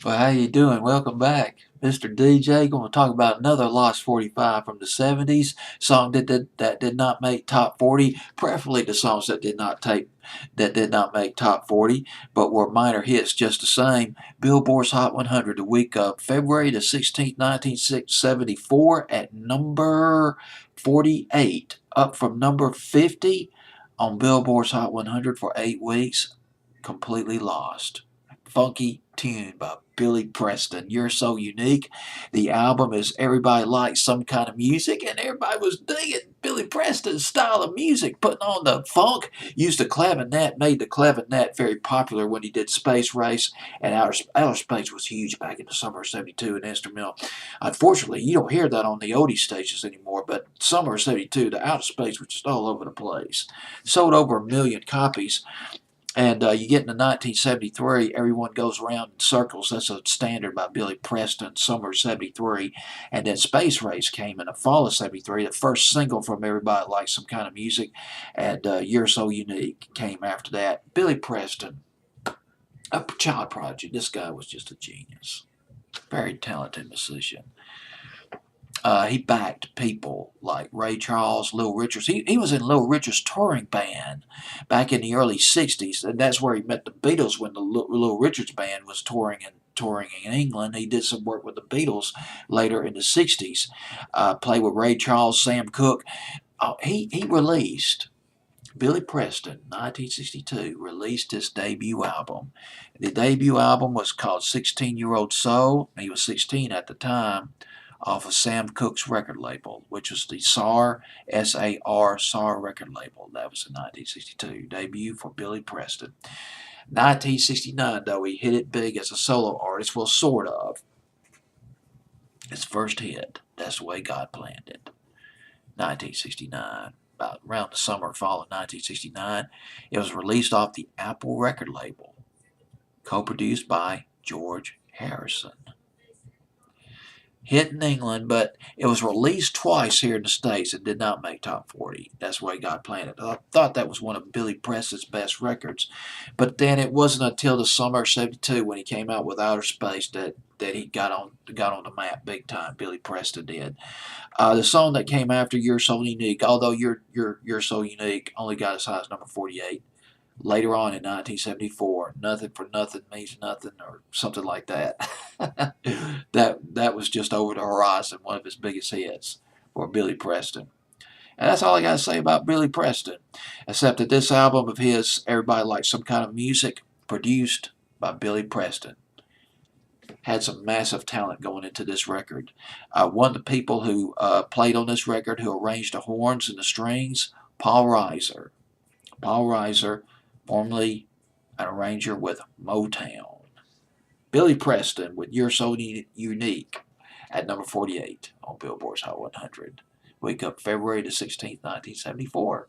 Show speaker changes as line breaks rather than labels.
Well, how you doing? Welcome back. Mr. DJ going to talk about another Lost 45 from the 70s, song that did not make top 40, preferably the songs that did not make top 40, but were minor hits just the same. Billboard's Hot 100 the week of February the 16th, 1974 at number 48, up from number 50 on Billboard's Hot 100 for 8 weeks. Completely lost. Funky tune by Billy Preston. You're So Unique. The album is Everybody Likes Some Kind of Music, and everybody was digging Billy Preston's style of music, putting on the funk, used the clavinet, made the clavinet very popular when he did Space Race, and Outer Space was huge back in the summer of 72, an instrumental. Unfortunately, you don't hear that on the oldie stations anymore, but summer of 72, the Outer Space was just all over the place. Sold over 1 million copies. And you get into 1973, everyone goes around in circles. That's a standard by Billy Preston, summer of 73. And then Space Race came in the fall of 73. The first single from Everybody Likes Some Kind of Music. And You're So Unique came after that. Billy Preston, a child prodigy. This guy was just a genius. Very talented musician. He backed people like Ray Charles, Little Richards. He was in Little Richard's touring band back in the early 60s, and that's where he met the Beatles when the Little Richards band was touring in England. He did some work with the Beatles later in the 60s. Played with Ray Charles, Sam Cooke. He released, Billy Preston, 1962, released his debut album. The debut album was called 16-Year-Old Soul. He was 16 at the time, off of Sam Cooke's record label, which was the SAR, S-A-R, SAR record label. That was in 1962. Debut for Billy Preston. 1969, though, he hit it big as a solo artist. Well, sort of. His first hit, That's the Way God Planned It. 1969. About around the summer or fall of 1969. It was released off the Apple record label, co-produced by George Harrison. Hit in England, but it was released twice here in the States and did not make top 40. That's the Way God Planned It. I thought that was one of Billy Preston's best records. But then it wasn't until the summer of 72 when he came out with Outer Space that he got on the map big time. Billy Preston did. The song that came after You're So Unique, although You're So Unique only got as high as number 48. Later on in 1974, Nothing for Nothing Means Nothing, or something like that. that was just over the horizon, one of his biggest hits for Billy Preston. And that's all I got to say about Billy Preston, except that this album of his, Everybody Likes Some Kind of Music, produced by Billy Preston, had some massive talent going into this record. One of the people who played on this record, who arranged the horns and the strings, Paul Reiser. Paul Reiser, formerly an arranger with Motown. Billy Preston with You're So Unique at number 48 on Billboard's Hot 100. Wake up February the 16th, 1974.